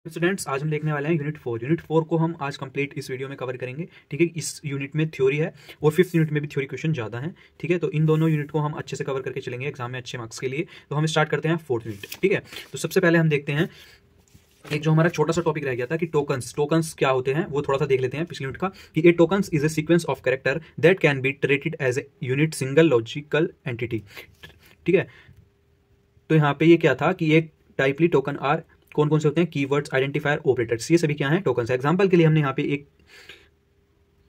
Students, आज हम देखने वाले हैं यूनिट 4 को हम आज कंप्लीट इस वीडियो में कवर करेंगे। ठीक है, इस यूनिट में थ्योरी है और 5th यूनिट में भी थ्योरी क्वेश्चन ज़्यादा हैं। ठीक है, तो इन दोनों यूनिट को हम अच्छे से कवर करके चलेंगे एग्जाम में अच्छे मार्क्स के लिए। तो हम स्टार्ट करते हैं 4th यूनिट। ठीक है, तो सबसे पहले हम देखते हैं एक जो हमारा छोटा सा टॉपिक रह गया था कि टोकन्स क्या होते हैं, वो थोड़ा सा देख लेते हैं पिछले यूनिट का कि a tokens is a sequence of character that can be treated as a unit single logical entity. ठीक है, तो यहाँ पे ये क्या था कि एक टाइपली टोकन आर कौन कौन से होते हैं, कीवर्ड्स, आइडेंटिफायर, ऑपरेटर्स, ये सभी क्या हैं, टोकन्स। एग्जांपल के लिए हमने यहाँ पे एक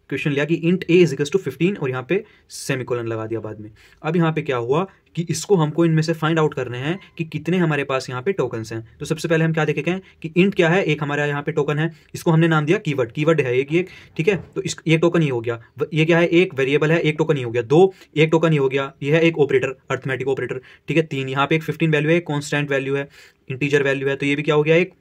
क्वेश्चन लिया कि int a is equals to 15 और यहाँ पे सेमीकोलन लगा दिया बाद में। अब यहाँ पे क्या हुआ कि इसको हमको इनमें से फाइंड आउट करने हैं कि कितने हमारे पास यहाँ पे टोकन्स हैं। तो सबसे पहले हम क्या देखेंगे कि इंट क्या है, एक हमारा यहाँ पे टोकन है, इसको हमने नाम दिया कीवर्ड है एक। ठीक है, तो इस एक टोकन ही हो गया। ये क्या है, एक वेरिएबल है, एक टोकन ही हो गया। 2 एक टोकन ही हो गया। ये है एक ऑपरेटर, अर्थमेटिक ऑपरेटर। ठीक है, 3 यहाँ पे एक 15 वैल्यू है, कॉन्स्टेंट वैल्यू है, इंटीजर वैल्यू है, तो ये भी क्या हो गया, एक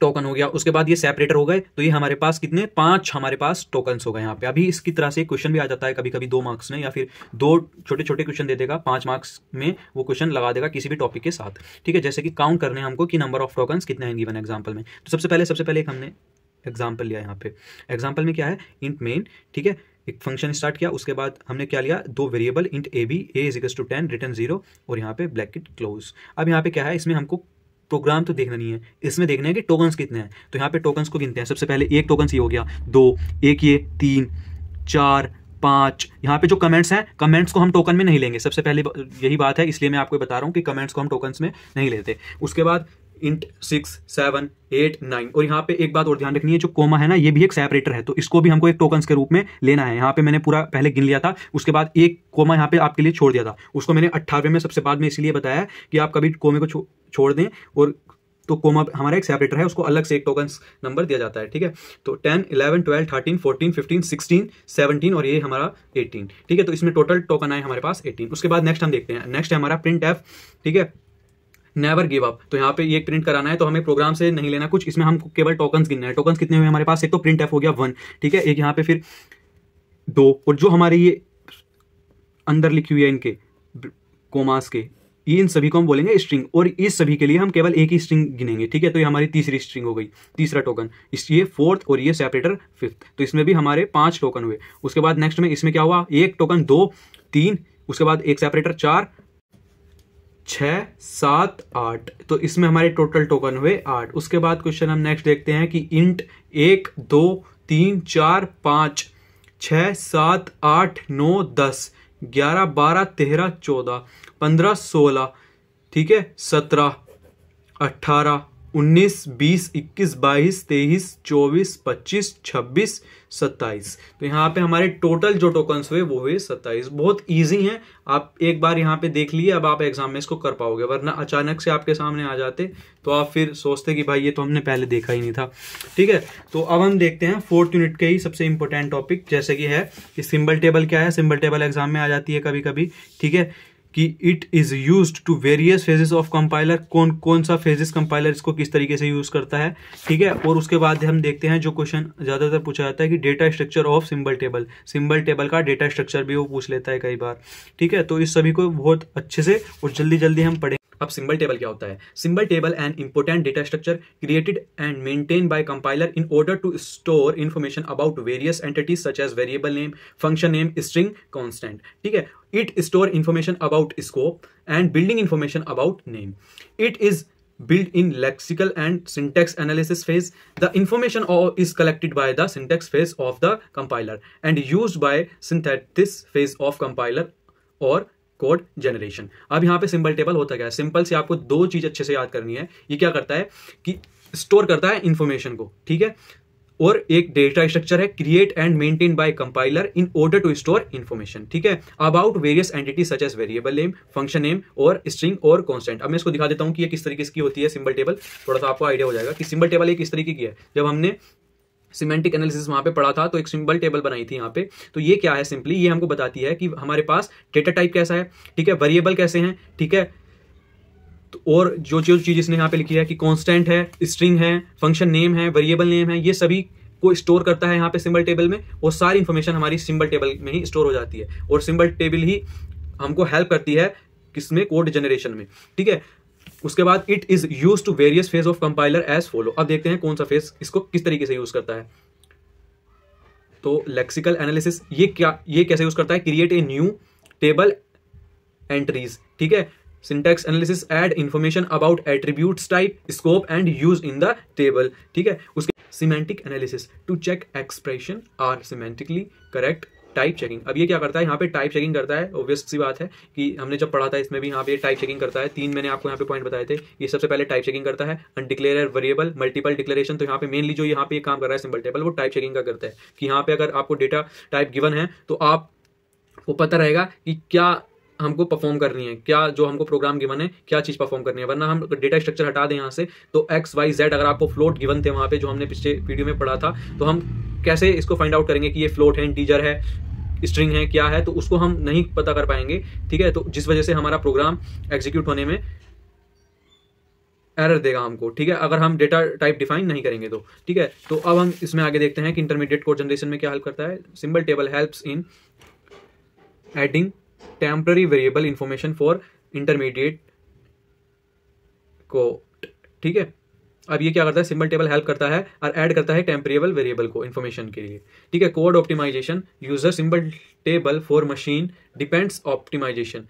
टोकन हो गया। उसके बाद ये सेपरेटर हो गए, तो ये हमारे पास कितने, 5 हमारे पास टोकन्स हो गए यहाँ पे। अभी इसकी तरह से क्वेश्चन भी आ जाता है कभी कभी 2 मार्क्स में, या फिर 2 छोटे छोटे क्वेश्चन दे देगा, 5 मार्क्स में वो क्वेश्चन लगा देगा किसी भी टॉपिक के साथ। ठीक है, जैसे कि काउंट करने हमको कि नंबर ऑफ टोकन्स कितने हैं गिवन एग्जाम्पल में। तो सबसे पहले एक हमने एग्जाम्पल लिया यहाँ पे। एग्जाम्पल में क्या है, इंट मेन। ठीक है, एक फंक्शन स्टार्ट किया, उसके बाद हमने क्या लिया, 2 variable int a b, a is equals to 10 return 0 और यहाँ पे ब्रैकेट क्लोज। अब यहाँ पे क्या है, इसमें हमको प्रोग्राम तो देखना नहीं है, इसमें देखना है कि टोकन्स कितने हैं। तो यहाँ पे टोकन्स को गिनते हैं। सबसे पहले एक टोकन ये हो गया, 2, एक ये, 3, 4, 5। यहाँ पे जो कमेंट्स हैं, कमेंट्स को हम टोकन में नहीं लेंगे। सबसे पहले यही बात है, इसलिए मैं आपको बता रहा हूँ कि कमेंट्स को हम टोकन्स में नहीं लेते। उसके बाद इंट 6, 7, 8, 9 और यहाँ पे एक बात और ध्यान रखनी है, जो कोमा है ना, ये भी एक सेपरेटर है, तो इसको भी हमको एक टोकन्स के रूप में लेना है। यहाँ पे मैंने पूरा पहले गिन लिया था, उसके बाद एक कोमा यहाँ पे आपके लिए छोड़ दिया था, उसको मैंने 18वें में सबसे बाद में इसलिए बताया कि आप कभी कोमे को छोड़ दें, और तो कोमा हमारा एक सेपरेटर है, उसको अलग से एक टोकन्स नंबर दिया जाता है। ठीक है, तो 10, 11, 12, 13, 14, 15, 16, 17 और ये हमारा 18। ठीक है, तो इसमें टोटल टोकन आए हमारे पास 18। उसके बाद नेक्स्ट हम देखते हैं, नेक्स्ट है हमारा प्रिंट एफ। ठीक है, नेवर गिव अप। तो यहाँ पे ये प्रिंट कराना है, तो हमें प्रोग्राम से नहीं लेना कुछ, इसमें हमको केवल टोकन्स गिनना है। टोकन्स कितने हुए हमारे पास, एक तो प्रिंट एफ हो गया 1। ठीक है, एक यहाँ पे फिर 2, और जो हमारे ये अंदर लिखी हुई है इनके कोमास के, इन सभी को हम बोलेंगे स्ट्रिंग, और इस सभी के लिए हम केवल एक ही स्ट्रिंग गिनेंगे। ठीक है, तो ये हमारी तीसरी स्ट्रिंग हो गई, तीसरा टोकन। ये 4th और ये सेपरेटर 5th। तो इसमें भी हमारे 5 टोकन हुए। उसके बाद नेक्स्ट में इसमें क्या हुआ, एक टोकन 2, 3, उसके बाद एक सेपरेटर 4, 6, 7, 8। तो इसमें हमारे टोटल टोकन हुए 8। उसके बाद क्वेश्चन हम नेक्स्ट देखते हैं कि इंट 1, 2, 3, 4, 5, 6, 7, 8, 9, 10, 11, 12, 13, 14, 15, 16, ठीक है, 17, 18, 19, 20, 21, 22, 23, 24, 25, 26, 27। तो यहाँ पे हमारे टोटल जो टोकन्स हुए वो हुए 27। बहुत इजी हैं, आप एक बार यहाँ पे देख लिए, अब आप एग्जाम में इसको कर पाओगे, वरना अचानक से आपके सामने आ जाते तो आप फिर सोचते कि भाई ये तो हमने पहले देखा ही नहीं था। ठीक है, तो अब हम देखते हैं 4th यूनिट के ही सबसे इंपॉर्टेंट टॉपिक, जैसे कि है कि सिंबल टेबल क्या है। सिंबल टेबल एग्जाम में आ जाती है कभी कभी। ठीक है, कि it is used to various phases of compiler, कौन कौन सा फेजेस कंपाइलर इसको किस तरीके से यूज करता है। ठीक है, और उसके बाद हम देखते हैं जो क्वेश्चन ज्यादातर पूछा जाता है कि data structure of symbol table. Symbol table का डेटा स्ट्रक्चर भी वो पूछ लेता है कई बार। ठीक है, तो इस सभी को बहुत अच्छे से और जल्दी जल्दी हम पढ़ें। अब सिंबल टेबल क्या होता है? Symbol table an important data structure created and maintain by compiler in order to store information about various entities such as variable name, function name, string, constant. ठीक है, it store information about scope and building information about name. It is built in lexical and syntax analysis phase. The information is collected by the syntax phase of the compiler and used by synthesis phase of compiler or code generation. अब यहाँ पे symbol table होता क्या है? Simple से आपको 2 चीज अच्छे से याद करनी है। ये क्या करता है कि स्टोर करता है इंफॉर्मेशन को, ठीक है, और एक डेटा स्ट्रक्चर है create and maintain by compiler in order to store information. ठीक है, about various entities such as variable name, function name और स्ट्रिंग और कांस्टेंट। अब मैं इसको दिखा देता हूं कि ये किस तरीके की होती है सिंबल टेबल, थोड़ा सा आपको आइडिया हो जाएगा कि सिंबल टेबल एक किस तरीके की है। जब हमने सिमेंटिक एनालिसिस वहां पे पढ़ा था तो एक सिंबल टेबल बनाई थी यहाँ पे। तो ये क्या है, सिंपली ये हमको बताती है कि हमारे पास डेटा टाइप कैसा है, ठीक है, वेरिएबल कैसे हैं, ठीक है, और जो चीज इसने यहाँ पे लिखी है कि कांस्टेंट है, स्ट्रिंग है, फंक्शन नेम है, वेरिएबल नेम है, ये सभी को स्टोर करता है यहाँ पे सिंबल टेबल में, और सारी इंफॉर्मेशन हमारी सिंबल टेबल में ही स्टोर हो जाती है। और सिंबल टेबल ही हमको हेल्प करती है किसमें, कोड जनरेशन में। ठीक है, उसके बाद it is use to various phase of compiler as follow. अब देखते हैं कौन सा फेज इसको किस तरीके से यूज करता है। तो लेक्सिकल एनालिसिस ये कैसे यूज करता है, create a new table entries, ठीक है। Syntax analysis, add information about attributes type scope and use in the table, ठीक है। उसके semantic analysis, to check expression are semantically correct, type checking. अब ये क्या करता है, यहाँ पे टाइप चेकिंग करता है। ऑब्वियस सी बात है कि हमने जब पढ़ा था इसमें भी यहाँ पे टाइप चेकिंग करता है। 3 मैंने आपको यहाँ पे पॉइंट बताए थे। ये सबसे पहले टाइप चेकिंग करता है, अनडिक्लेयर वेरिएबल, मल्टीपल डिक्लेरेशन। तो यहाँ पे मेनली जो यहाँ पे काम कर रहा है सिंबल टेबल, वो टाइप चेकिंग का करता है कि यहाँ पे अगर आपको डेटा टाइप गिवन है तो आपको पता रहेगा कि क्या हमको परफॉर्म करनी है, क्या जो हमको प्रोग्राम गिवन है क्या चीज परफॉर्म करनी है। वरना हम डेटा स्ट्रक्चर हटा दें यहाँ से तो एक्स वाई जेड, अगर आपको फ्लोट गिवन थे वहां पे जो हमने पिछले वीडियो में पढ़ा था, तो हम कैसे इसको फाइंड आउट करेंगे कि ये फ्लोट है, इंटीजर है, स्ट्रिंग है, क्या है, तो उसको हम नहीं पता कर पाएंगे, ठीक है। तो जिस वजह से हमारा प्रोग्राम एग्जीक्यूट होने में एरर देगा हमको, ठीक है, अगर हम डेटा टाइप डिफाइन नहीं करेंगे तो, ठीक है। तो अब हम इसमें आगे देखते हैं कि इंटरमीडिएट कोड जनरेशन में क्या हेल्प करता है। Symbol table helps in adding temporary variable information for intermediate code, ठीक है। अब ये क्या करता है, सिंबल टेबल हेल्प करता है और ऐड करता है टेम्परेबल वेरिएबल को इन्फॉर्मेशन के लिए, ठीक है। Code optimization, user symbol table for machine depends optimization,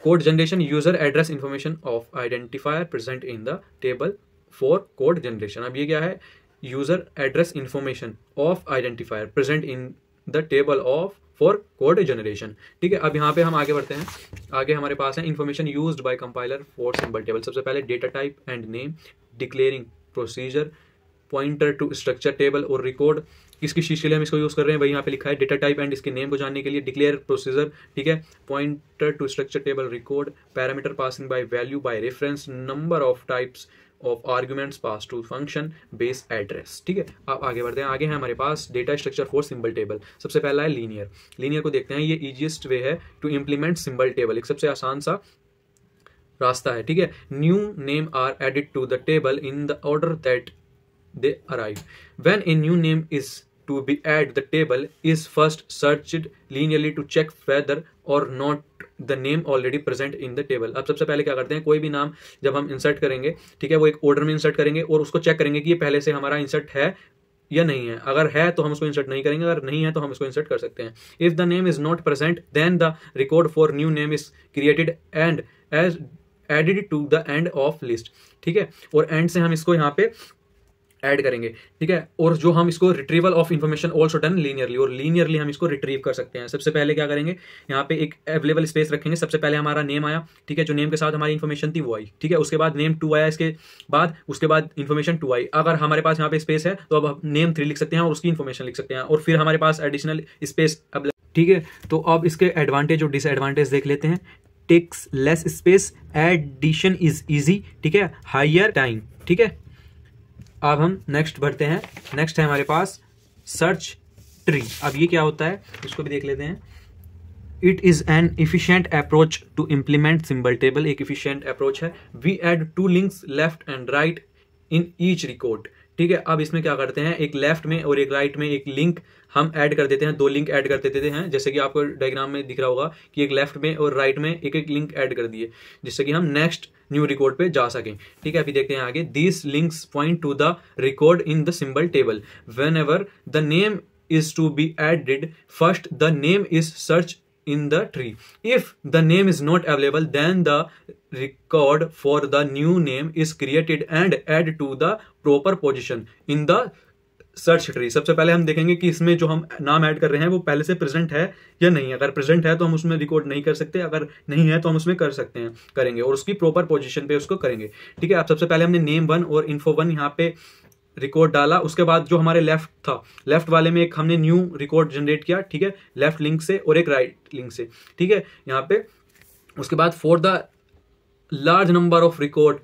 code generation, user address information of identifier present in the table for code generation. अब ये क्या है, user address information of identifier present in the table of for code generation, ठीक है। अब यहाँ पे हम आगे बढ़ते हैं। आगे हमारे पास है information used by compiler for symbol table. सबसे पहले data type and name, declaring procedure, pointer to structure table और रिकॉर्ड। किसकी चीज के लिए हम इसको यूज कर रहे हैं, वही यहाँ पे लिखा है, डेटा टाइप एंड इसके नेम को जानने के लिए, डिक्लेयर प्रोसीजर, ठीक है, pointer to structure table, record, parameter passing by value by reference, number of types of arguments pass to function base address, ठीक है। अब आगे बढ़ते हैं। आगे है हमारे पास data structure for symbol table. सबसे पहला है लीनियर। लीनियर को देखते हैं, ये इजीएस्ट वे है टू इम्प्लीमेंट सिंबल टेबल, एक सबसे आसान सा रास्ता है, ठीक है। New name are added to the table in the order that they arrive. When a new name is to be add the table is first searched linearly to check whether or not the name already present in the table. अब सबसे पहले क्या करते हैं, कोई भी नाम जब हम इंसर्ट करेंगे, ठीक है, वो एक ऑर्डर में इंसर्ट करेंगे और उसको चेक करेंगे कि ये पहले से हमारा इंसर्ट है या नहीं है। अगर है तो हम उसको इंसर्ट नहीं करेंगे, अगर नहीं है तो हम इसको इंसर्ट कर सकते हैं। If the name is not present then the record for new name is created and as added to the end of list, ठीक है। और एंड से हम इसको यहाँ पे ऐड करेंगे, ठीक है। और जो हम इसको retrieval of information also done linearly, और लीनियरली हम इसको रिट्रीव कर सकते हैं। सबसे पहले क्या करेंगे, यहाँ पे एक अवेलेबल स्पेस रखेंगे। सबसे पहले हमारा नेम आया, ठीक है, जो नेम के साथ हमारी इन्फॉर्मेशन थी वो आई, ठीक है। उसके बाद नेम 2 आया, उसके बाद इन्फॉर्मेशन 2 आई। अगर हमारे पास यहाँ पे स्पेस है तो अब हम नेम 3 लिख सकते हैं और उसकी इन्फॉर्मेशन लिख सकते हैं, और फिर हमारे पास एडिशनल स्पेस अब, ठीक है। तो अब इसके एडवांटेज और डिसएडवांटेज देख लेते हैं। Takes less space, addition is easy, ठीक है, हायर टाइम, ठीक है। अब हम नेक्स्ट बढ़ते हैं। नेक्स्ट है हमारे पास सर्च ट्री। अब ये क्या होता है इसको भी देख लेते हैं। It is an efficient approach to implement symbol table, एक इफिशियंट अप्रोच है। We add 2 links left and right in each record, ठीक है। अब इसमें क्या करते हैं, एक लेफ्ट में और एक राइट में एक लिंक हम ऐड कर देते हैं, 2 लिंक ऐड कर देते हैं। जैसे कि आपको डायग्राम में दिख रहा होगा कि एक लेफ्ट में और राइट में एक एक लिंक ऐड कर दिए, जिससे कि हम नेक्स्ट न्यू रिकॉर्ड पे जा सकें, ठीक है। अभी देखते हैं आगे। These links point to the record in the symbol table. Whenever the name is to be added first the name is search in the tree. If the name is not available, then the record for the new name is created and added to the proper position in the search tree. सबसे पहले हम देखेंगे कि इसमें जो हम नाम add कर रहे हैं वो पहले से प्रेजेंट है या नहीं। अगर प्रेजेंट है तो हम उसमें रिकॉर्ड नहीं कर सकते, अगर नहीं है तो हम उसमें कर सकते हैं, करेंगे, और उसकी प्रॉपर पोजीशन पे उसको करेंगे, ठीक है। अब सबसे पहले हमने नेम 1 और इन्फो 1 यहाँ पे रिकॉर्ड डाला। उसके बाद जो हमारे लेफ्ट था, लेफ्ट वाले में एक हमने न्यू रिकॉर्ड जनरेट किया, ठीक है, लेफ्ट लिंक से और एक राइट लिंक से, ठीक है, यहाँ पे। उसके बाद for the large number of record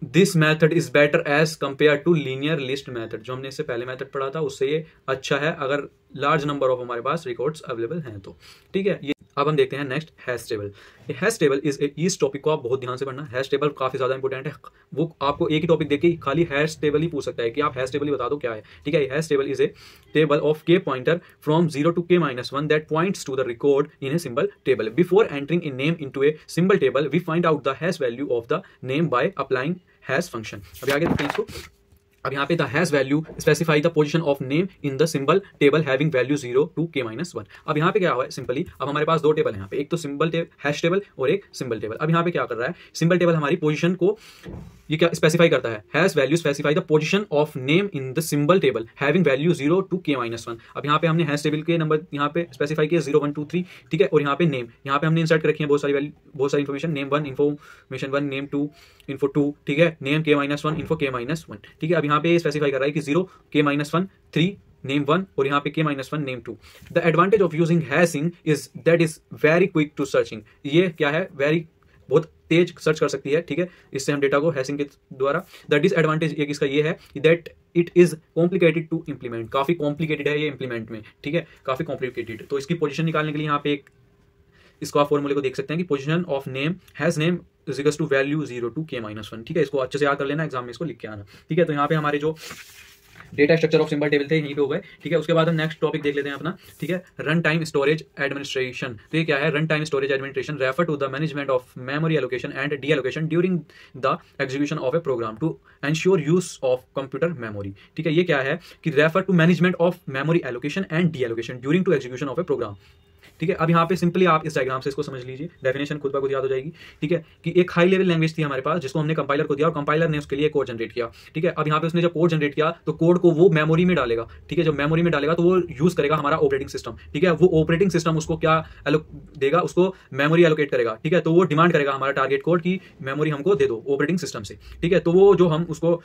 this method is better as compare to linear list method. जो हमने इससे पहले मेथड पढ़ा था उससे ये अच्छा है अगर लार्ज नंबर ऑफ हमारे पास रिकॉर्ड्स अवेलेबल हैं तो, ठीक है। ये अब हम देखते हैं next hash table. Hash table इस टॉपिक को आप बहुत ध्यान से पढ़ना। हैश टेबल काफी ज्यादा इंपॉर्टेंट है। वो आपको एक ही टॉपिक देके खाली हैश टेबल ही पूछ सकता है कि आप हैश टेबल ही बता दो क्या है, ठीक है। Hash table is a table of k pointer from 0 to k-1 that points to the record in a symbol table. Before entering a name into a symbol table we find out the hash value of the name by applying hash function. अभी आगे देखते हैं इसको। अब यहाँ पे the hash value specify the position of name in the symbol table having value 0 to k-1। अब यहाँ पे क्या हुआ है सिंपली, अब हमारे पास दो टेबल है यहाँ पे, एक तो सिंबल हैश टेबल और एक सिंबल टेबल। अब यहाँ पे क्या कर रहा है, सिंबल टेबल हमारी पोजीशन को ये क्या स्पेसिफाई करता है, hash value specify the position of name in the symbol table having value 0 to k-1। अब यहाँ पे हमने हैश टेबल के नंबर यहाँ पे स्पेसिफाई किया 0 1 2 3, ठीक है। और यहाँ पे नेम, यहाँ पे हमने इंसर्ट कर रखी है बहुत सारी वैल्यू, बहुत सारी information, name 1 information 1, name 2 info 2, ठीक है, नेम k-1 इन्फो k-1, ठीक है। अब यहाँ पे स्पेसिफाई कर रहा है कि 0 k-1 3 नेम 1 और यहाँ पे k-1 name 2। The advantage of using hashing is that is very quick to searching. ये क्या है, वेरी बहुत तेज सर्च कर सकती है, ठीक है, इससे हम डेटा को हैशिंग के द्वारा। द डिसएडवांटेज एक इसका ये है that it is complicated to implement, काफी कॉम्प्लिकेटेड है ये इंप्लीमेंट में, ठीक है, काफी कॉम्प्लिकेटेड। तो इसकी पोजीशन निकालने के लिए यहाँ पे एक इसको आप फॉर्मूले को देख सकते हैं कि position of name has name is equals to value 0 to k-1, ठीक है। इसको अच्छे से याद कर लेना, एग्जाम में इसको लिख के आना, ठीक है। तो यहाँ पे हमारे जो data structure of symbol table थे यहीं पे हो गए, ठीक है। उसके बाद हम नेक्स्ट टॉपिक देख लेते हैं अपना, ठीक है, रन टाइम स्टोरेज एडमिनिस्ट्रेशन। तो ये क्या है, run time storage administration refer to the management of memory allocation and deallocation during the execution of a program to ensure use of computer memory, ठीक है। ये क्या है कि refer to management of memory allocation and deallocation during to execution of a program, ठीक है। अब यहाँ पे सिंपली आप इस डायग्राम से इसको समझ लीजिए, डेफिनेशन खुद ब खुद याद हो जाएगी, ठीक है, कि एक हाई लेवल लैंग्वेज थी हमारे पास जिसको हमने कंपाइलर को दिया और कंपाइलर ने उसके लिए कोड जनरेट किया, ठीक है। अब यहाँ पे उसने जब कोड जनरेट किया तो कोड को वो मेमोरी में डालेगा, ठीक है। जब मेमोरी में डालेगा तो वो यूज करेगा हमारा ऑपरेटिंग सिस्टम, ठीक है। वो ऑपरेटिंग सिस्टम उसको क्या देगा, उसको मेमोरी एलोकेट करेगा, ठीक है। तो वो डिमांड करेगा हमारा टारगेट कोड की मेमोरी हमको दे दो ऑपरेटिंग सिस्टम से, ठीक है। तो वो जो हम उसको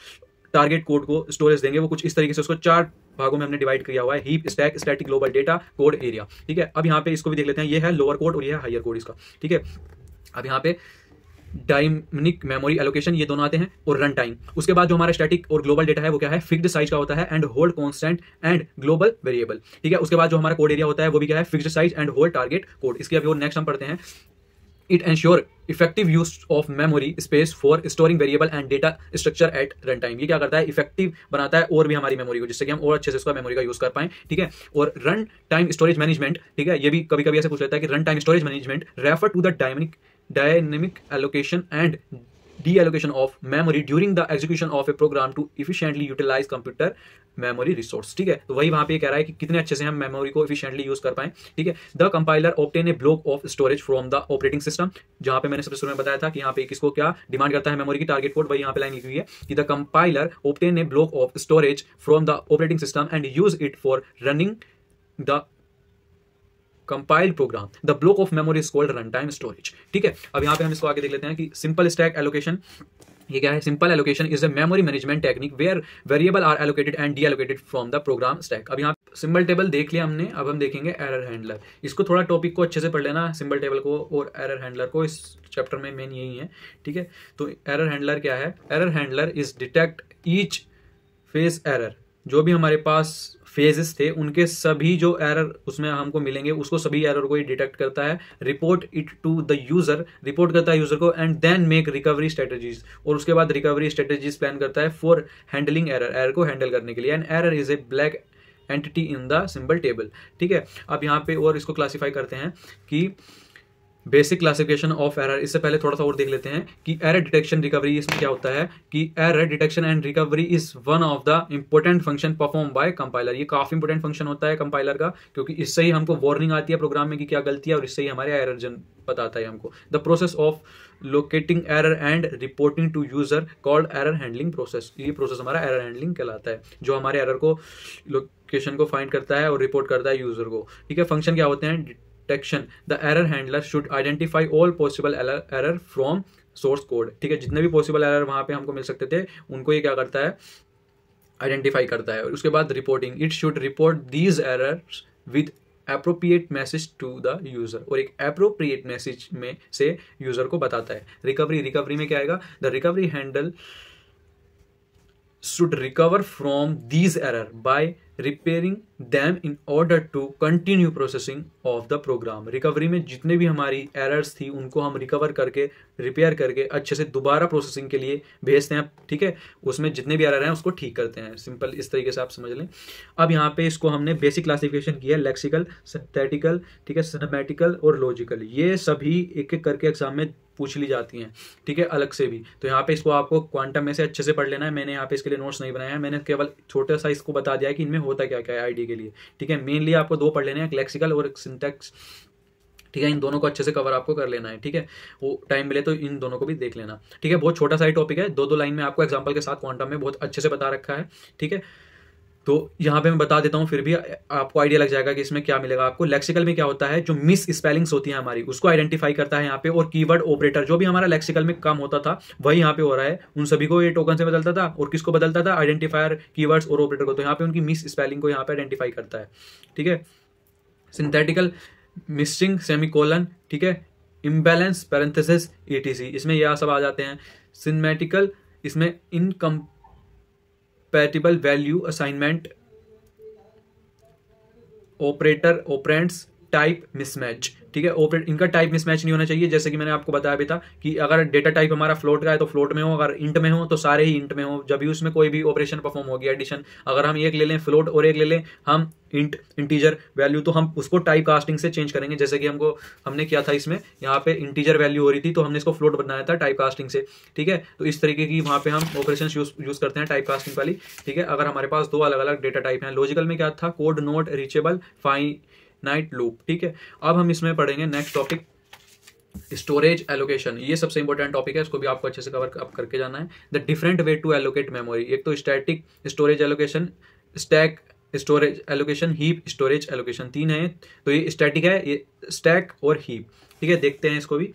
टारगेट कोड को स्टोरेज देंगे वो कुछ इस तरीके से, उसको 4 भागों में हमने डिवाइड किया हुआ है, heap, stack, static, global data, code area, ठीक है। अब यहाँ पे इसको भी देख लेते हैं, ये है लोअर कोड और ये है हायर कोड इसका, ठीक है। अब यहाँ पे डायनेमिक मेमोरी एलोकेशन ये दोनों आते हैं और रन टाइम। उसके बाद जो हमारा स्टैटिक और ग्लोबल डेटा है वो क्या है, फिक्स्ड साइज का होता है and hold constant and global variable, ठीक है। उसके बाद जो हमारा कोड एरिया होता है वो भी क्या है, fixed size and hold target code. इसके अभी और नेक्स्ट हम पढ़ते हैं, It ensure effective use of memory space for storing variable and data structure at runtime। ये क्या करता है, इफेक्टिव बनाता है और भी हमारी मेमोरी को, जिससे कि हम और अच्छे से उसका मेमोरी का यूज कर पाएं, ठीक है। और रन टाइम स्टोरेज मैनेजमेंट, ठीक है, ये भी कभी कभी ऐसे पूछ लेता है कि run time storage management refer to the dynamic allocation and de-allocation of memory during the execution of a program to efficiently utilize computer memory resource, ठीक है। तो वही वहां पे कह रहा है कि कितने अच्छे से हम मेमोरी को efficiently यूज कर पाएं, ठीक है। The compiler obtain a block of storage from the operating system, जहां पे मैंने सबसे शुरू में बताया था कि यहाँ पे किसको क्या डिमांड करता है मेमोरी की, टारगेट कोड, वही यहाँ पे लाइन लिखी हुई है कि the compiler obtain a block of storage from the operating system and use it for running the compile program. The block of memory is called run time storage, ठीक है। अब यहाँ पे हम इसको आगे देख लेते हैं कि सिंपल स्टैक एलोकेशन, ये क्या है, simple allocation is a memory management technique where variable are allocated and deallocated from the program stack. अब यहाँ सिंबल टेबल देख लिया हमने, अब हम देखेंगे एरर हैंडलर। इसको थोड़ा टॉपिक को अच्छे से पढ़ लेना, सिंबल टेबल को और एरर हैंडलर को, इस चैप्टर में मेन यही है, ठीक है। तो एरर हैंडलर क्या है, error handler is detect each phase error, जो भी हमारे पास फेजेस थे उनके सभी जो एरर उसमें हमको मिलेंगे उसको सभी एरर को ये डिटेक्ट करता है, report it to the user, report करता है यूजर को, and then make recovery strategies, और उसके बाद रिकवरी स्ट्रेटेजीज प्लान करता है फॉर हैंडलिंग एरर, एरर को हैंडल करने के लिए। And error is a black entity in the symbol table, ठीक है। अब यहाँ पे और इसको क्लासीफाई करते हैं कि बेसिक क्लासिफिकेशन ऑफ एरर। इससे पहले थोड़ा सा और देख लेते हैं कि एरर डिटेक्शन रिकवरी, इसमें क्या होता है कि error detection and recovery is one of the important function perform by compiler. ये काफी इंपॉर्टेंट फंक्शन होता है कंपाइलर का, क्योंकि इससे ही हमको वार्निंग आती है प्रोग्राम में कि क्या गलती है, और इससे ही हमारे एरर बताता है हमको। The process of locating error and reporting to user called error handling process. ये प्रोसेस हमारा एरर हैंडलिंग कहलाता है, जो हमारे एरर को लोकेशन को फाइंड करता है और रिपोर्ट करता है यूजर को, ठीक है। फंक्शन क्या होते हैं, detection, the error handler should identify all possible error from source code, ठीक है। जितने भी पॉसिबल एरर वहां पे हमको मिल सकते थे उनको ये क्या करता है, आइडेंटिफाई करता है। और उसके बाद reporting, it should report these errors with appropriate message to the user, और एक एप्रोप्रिएट मैसेज में से यूजर को बताता है। रिकवरी, रिकवरी में क्या आएगा, the recovery handle should recover from these error by repairing them in order to continue processing of the program। Recovery में जितने भी हमारी एरर्स थी उनको हम रिकवर करके रिपेयर करके अच्छे से दोबारा प्रोसेसिंग के लिए भेजते हैं, ठीक है। उसमें जितने भी एरर हैं उसको ठीक करते हैं। सिंपल इस तरीके से आप समझ लें। अब यहाँ पे इसको हमने बेसिक क्लासिफिकेशन किया, लेक्सिकल, सिंथेटिकल, ठीक है, सिनेमैटिकल और लॉजिकल। ये सभी एक एक करके एग्जाम में पूछ ली जाती हैं, ठीक है, अलग से भी। तो यहाँ पे इसको आपको क्वांटम में से अच्छे से पढ़ लेना है। मैंने यहाँ पे इसके लिए नोट्स नहीं बनाया है, मैंने केवल छोटा सा इसको बता दिया है कि इनमें होता क्या क्या है आईडी के लिए, ठीक है। मेनली आपको दो पढ़ लेने हैं, लेक्सिकल और सिंटैक्स, ठीक है। इन दोनों को अच्छे से कवर आपको कर लेना है, ठीक है। वो टाइम मिले तो इन दोनों को भी देख लेना, ठीक है। बहुत छोटा सा ही टॉपिक है, दो लाइन में आपको एग्जाम्पल के साथ क्वांटम में बहुत अच्छे से बता रखा है, ठीक है। तो यहाँ पे मैं बता देता हूँ, फिर भी आपको आइडिया लग जाएगा कि इसमें क्या मिलेगा आपको। लेक्सिकल में क्या होता है, जो मिस स्पेलिंग्स होती हैं हमारी उसको आइडेंटिफाई करता है यहाँ पे, और कीवर्ड ऑपरेटर जो भी हमारा लेक्सिकल में काम होता था वही यहाँ पे हो रहा है। उन सभी को ये टोकन से बदलता था, और किसको बदलता था, आइडेंटिफायर, कीवर्ड्स और ऑपरेटर को। तो यहाँ पे उनकी मिस स्पेलिंग को यहाँ पे आइडेंटिफाई करता है, ठीक है। सिंथेटिकल, मिसिंग सेमीकोलन, ठीक है, इम्बैलेंस, पैरेंथेसिस, ETC, इसमें यह सब आ जाते हैं। सिनेमैटिकल, इसमें incompatible value assignment, operator, operands, type mismatch, ठीक है। इनका टाइप मिसमैच नहीं होना चाहिए, जैसे कि मैंने आपको बताया भी था कि अगर डेटा टाइप हमारा फ्लोट का है तो फ्लोट में हो, अगर इंट में हो तो सारे ही इंट में हो, जब भी उसमें कोई भी ऑपरेशन परफॉर्म होगी, एडिशन। अगर हम एक ले लें फ्लोट और एक ले लें हम इंटीजर वैल्यू, तो हम उसको टाइप कास्टिंग से चेंज करेंगे, जैसे कि हमने किया था इसमें। यहाँ पे इंटीजर वैल्यू हो रही थी तो हमने इसको फ्लोट बनाया था टाइप कास्टिंग से, ठीक है। तो इस तरीके की वहाँ पे हम ऑपरेशन यूज करते हैं टाइप कास्टिंग वाली, ठीक है। अगर हमारे पास दो अलग अलग डेटा टाइप हैं। लॉजिकल में क्या था, code, note, reachable, finite loop, ठीक है। अब हम इसमें पढ़ेंगे नेक्स्ट टॉपिक, स्टोरेज एलोकेशन। ये सबसे इंपॉर्टेंट टॉपिक है, इसको भी आपको अच्छे से कवर अप करके जाना है। The different way to allocate memory. एक तो static storage allocation, stack storage allocation, heap storage allocation, तीन है। तो ये स्टैटिक है, ये स्टैक और हीप, ठीक है। देखते हैं इसको भी।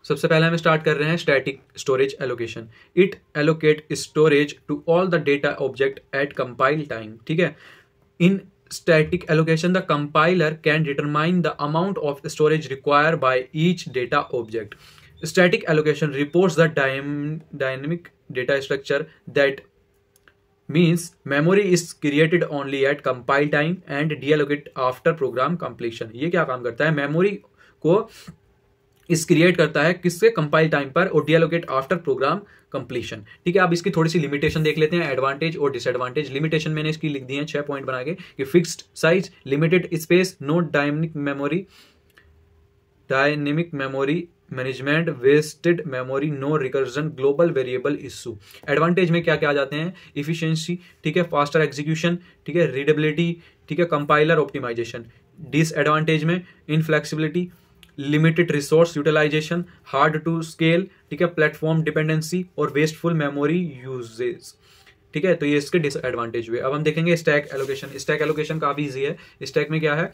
सबसे पहले हम स्टार्ट कर रहे हैं static storage allocation. It allocate storage to all the data object at compile time, ठीक है। इन static allocation, the compiler can determine the amount of storage required by each data object. Static allocation reports the dynamic data structure, that means memory is created only at compile time and deallocate after program completion। ये क्या काम करता है, memory को इस create करता है किससे, कंपाइल टाइम पर, और डीएलोकेट आफ्टर प्रोग्राम कंप्लीशन, ठीक है। अब इसकी थोड़ी सी लिमिटेशन देख लेते हैं, एडवांटेज और डिसएडवांटेज। लिमिटेशन मैंने इसकी लिख दी है 6 पॉइंट बना के, कि fixed size, limited space, no dynamic memory management, wasted memory, no recursion, global variable issue. Advantage में क्या क्या आ जाते हैं, इफिशिएंसी, ठीक है, फास्टर एग्जीक्यूशन, ठीक है, रीडेबिलिटी, ठीक है, कंपाइलर ऑप्टिमाइजेशन। डिसएडवांटेज में inflexibility, limited resource utilization, hard to scale, ठीक है, प्लेटफॉर्म डिपेंडेंसी और वेस्टफुल मेमोरी यूजेज, ठीक है। तो ये इसके डिसएडवांटेज हुए। अब हम देखेंगे स्टैक एलोकेशन। स्टैक एलोकेशन काफी इजी है। स्टैक में क्या है,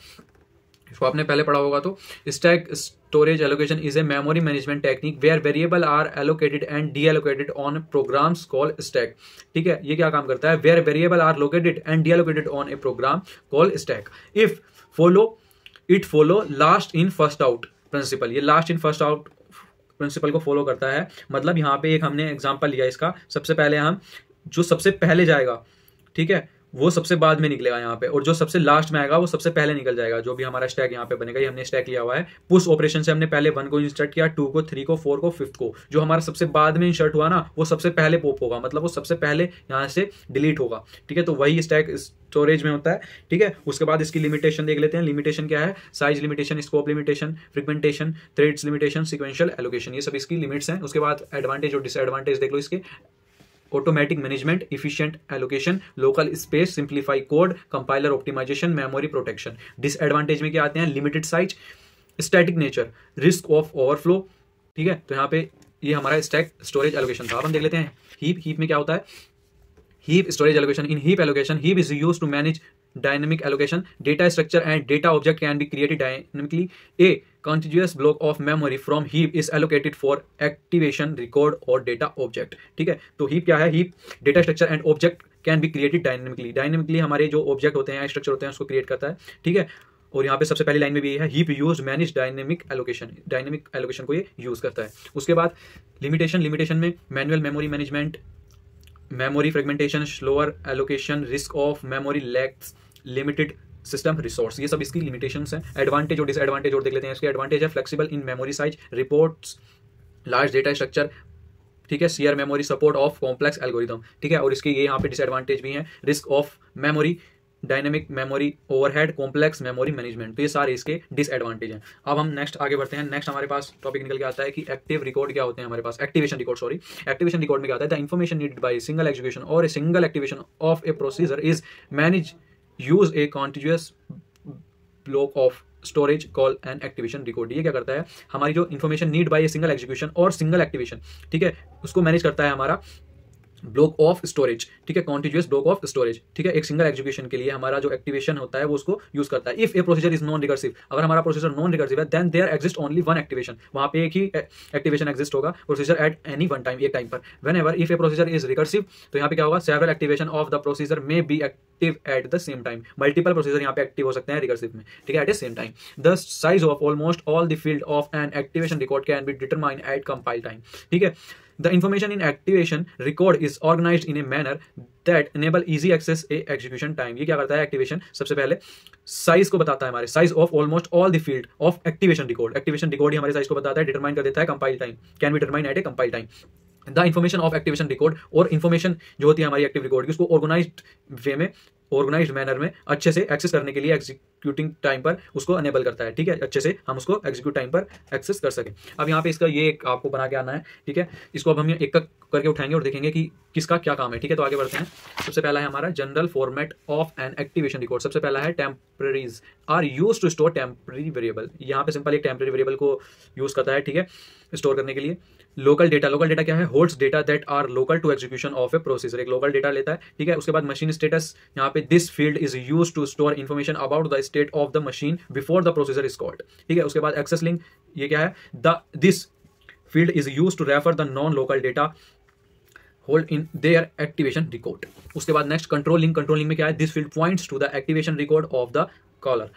इसको आपने पहले पढ़ा होगा। तो stack storage allocation is a memory management technique where variable are allocated and deallocated on programs called stack, ठीक है। ये क्या काम करता है, where variable are located and deallocated on a program called stack. It follow last in first out principle. ये last in first out principal को follow करता है। मतलब यहाँ पे एक हमने एग्जांपल लिया इसका, सबसे पहले हम जो सबसे पहले जाएगा, ठीक है, वो सबसे बाद में निकलेगा यहाँ पे, और जो सबसे लास्ट में आएगा वो सबसे पहले निकल जाएगा। जो भी हमारा स्टैक यहाँ पे बनेगा, ये हमने स्टैक लिया हुआ है। पुश ऑपरेशन से हमने पहले 1 को इंसर्ट किया, 2 को, 3 को, 4 को, 5 को। जो हमारा सबसे बाद में इंसर्ट हुआ ना, वो सबसे पहले पॉप होगा, मतलब वो सबसे पहले यहाँ से डिलीट होगा, ठीक है। तो वही स्टैक स्टोरेज में होता है, ठीक है। उसके बाद इसकी लिमिटेशन देख लेते हैं। लिमिटेशन क्या है, size limitation, scope limitation, fragmentation, threads limitation, sequential allocation, ये सब इसकी लिमिट्स हैं। उसके बाद एडवांटेज और डिसएडवांटेज देख लो इसके। Automatic management, efficient allocation, local space, simplify code, compiler optimization, memory protection. Disadvantage में क्या आते हैं, limited size, static nature, risk of overflow, ठीक है। तो यहाँ पे ये हमारा स्टैक स्टोरेज एलोकेशन था। अब हम देख लेते हैं हीप में क्या होता है। Heap storage allocation. In heap allocation, heap is used to manage dynamic allocation, data structure and data object can be created dynamically. A contiguous block of memory from heap is allocated for activation, record or data object, ठीक है। तो heap क्या है, heap data structure and object can be created dynamically। dynamically हमारे जो object होते हैं, structure होते हैं, उसको create करता है, ठीक है। और यहाँ पे सबसे पहली लाइन में भी है, heap used manage dynamic allocation, dynamic allocation को ये यूज करता है। उसके बाद लिमिटेशन में manual memory management, memory fragmentation, slower allocation, risk of memory lakhs, limited system resource, ये सब इसकी लिमिटेशंस हैं। एडवांटेज और डिसएडवांटेज और देख लेते हैं। इसके एडवांटेज है flexible in memory size, reports large data structure, ठीक है, share memory, support of complex algorithm, ठीक है। और इसके ये यहाँ पे डिसएडवांटेज भी हैं, risk of memory, dynamic memory overhead, complex memory management, तो ये सारे इसके डिसएडवांटेज हैं। अब हम नेक्स्ट आगे बढ़ते हैं। नेक्स्ट हमारे पास टॉपिक निकल के आता है कि एक्टिव रिकॉर्ड क्या होते हैं हमारे पास, activation record, sorry. Activation record में क्या आता है, the information needed by single execution or a single activation of a procedure is manage use a continuous block of storage call and activation record. ये क्या करता है, हमारी जो information need by a single execution और single activation, ठीक है, उसको मैनेज करता है हमारा ब्लॉक ऑफ स्टोरेज, ठीक है, कॉन्टिन्यूअस ब्लॉक ऑफ स्टोरेज, ठीक है। एक सिंगल एग्जीक्यूशन के लिए हमारा जो एक्टिवेशन होता है वो उसको यूज करता है। If a procedure is non recursive, अगर हमारा प्रोसीजर नॉन रिकर्सिव है, then there exist only one activation, वहां पे एक ही एक्टिवेशन एग्जिस्ट होगा procedure at any one time, एक टाइम पर। Whenever if a procedure is recursive, तो यहाँ पे क्या होगा, several activation of the procedure may be active at the same time, multiple procedure यहाँ पे एक्टिव हो सकते हैं रिकर्सिव में, ठीक है, at the same time. The size of almost all the field of an activation record can be determined at compile time, ठीक है। The information in activation record is organized in a manner that enable easy access a execution time। ये क्या करता है activation, सबसे पहले size को बताता है, हमारे size of almost all the field of activation record, activation record ही हमारे साइज को बताता है, डिटरमाइन कर देता है compile time, can be determine at a compile time. The information of activation record, और इन्फॉर्मेशन जो होती है हमारी एक्टिव रिकॉर्ड की, उसको ऑर्गेनाइज्ड वे में, ऑर्गेनाइज्ड मैनर में अच्छे से एक्सेस करने के लिए एग्जीक्यूटिंग टाइम पर उसको अनेबल करता है, ठीक है, अच्छे से हम उसको एग्जीक्यूट टाइम पर एक्सेस कर सकें। अब यहाँ पे इसका ये एक आपको बना के आना है, ठीक है, इसको अब हम एक एक करके उठाएंगे और देखेंगे कि किसका क्या काम है, ठीक है। तो आगे बढ़ते हैं। सबसे पहला है हमारा general format of an activation record. सबसे पहला है temporaries are use to store temporary variable, यहाँ पे सिंपल एक टेम्पररी वेरिएबल को यूज करता है, ठीक है, स्टोर करने के लिए। लोकल डेटा, लोकल डेटा क्या है, holds data that are local to execution of a procedure, एक लोकल डेटा लेता है, ठीक है। उसके बाद मशीन स्टेटस, यहाँ पे this field is use to store information about the state of the machine before the procedure is called, ठीक है। उसके बाद एक्सेस लिंक, ये क्या है, this field is use to refer the non local data hold in their activation record. उसके बाद next control link, control link में क्या है, this field points to the activation record of the caller.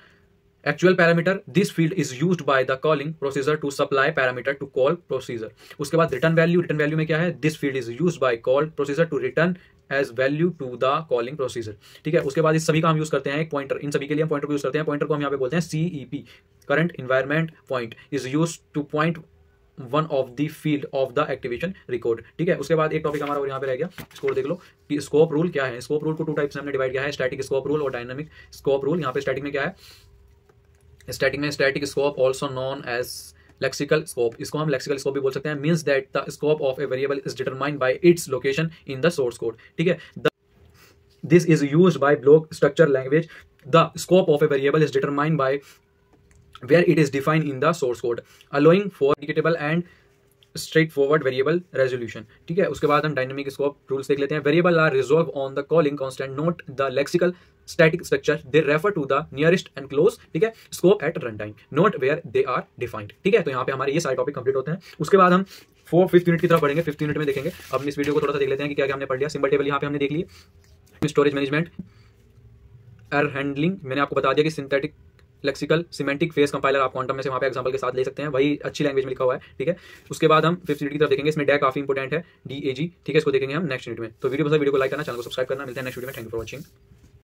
Actual parameter, this field is used by the calling procedure to supply parameter to call procedure. उसके बाद return value, return value में क्या है, this field is used by call procedure to return as value to the calling procedure, ठीक है। उसके बाद इस सभी का हम यूज करते हैं एक पॉइंटर, इन सभी के लिए हम पॉइंटर को यूज करते हैं। पॉइंटर को हम यहाँ पे बोलते हैं CEP, current environment point, is used two point one of the field of the activation record, ठीक है। उसके बाद एक टॉपिक हमारा और यहाँ पे रह गया, इसको देख लो कि स्कोप रूल क्या है। स्कोप रूल को 2 टाइप्स में हमने डिवाइड किया है, स्टैटिक स्कोप रूल और डायनामिक स्कोप रूल। यहाँ पे स्टैटिक में क्या है, स्टैटिक में static scope also known as lexical scope, इसको हम लेक्सिकल स्कोप भी बोल सकते हैं, means that the scope of a variable is determined by its location in the source code, ठीक है। This is used by block structure language, the scope of a variable is determined by where it is defined in the source code, allowing for editable and straight forward variable resolution, ठीक है। उसके बाद हम dynamic scope rules देख लेते हैं। Variable are resolve on the calling constant, note the lexical static structure, they refer to the nearest and close, ठीक है, scope at run time, note where they are defined, ठीक है। तो यहाँ पे हमारे ये सारे टॉपिक कंप्लीट होते हैं। उसके बाद हम 5th यूनिट की तरफ बढ़ेंगे, 5th यूनिट में देखेंगे। अब इस वीडियो को थोड़ा सा देख लेते हैं कि क्या क्या हमने पढ़ लिया। सिंबल टेबल यहाँ पे हमने देख ली, स्टोरेज मैनेजमेंट, एरर हैंडलिंग, मैंने आपको बता दिया कि synthetic lexical semantic face compiler आप क्वांटम में से वहाँ पे एग्जांपल के साथ ले सकते हैं, वही अच्छी लैंग्वेज में लिखा हुआ है, ठीक है। उसके बाद हम 5th यूनिट की तरफ देखेंगे, इसमें डैग काफी इंपोर्टेंट है, DAG, ठीक है, इसको देखेंगे हम नेक्स्ट यूनिट में। तो वीडियो को लाइक करना, चैनल को सब्सक्राइब करना, मिलते हैं नेक्स्ट वीडियो में। Thank you for watching.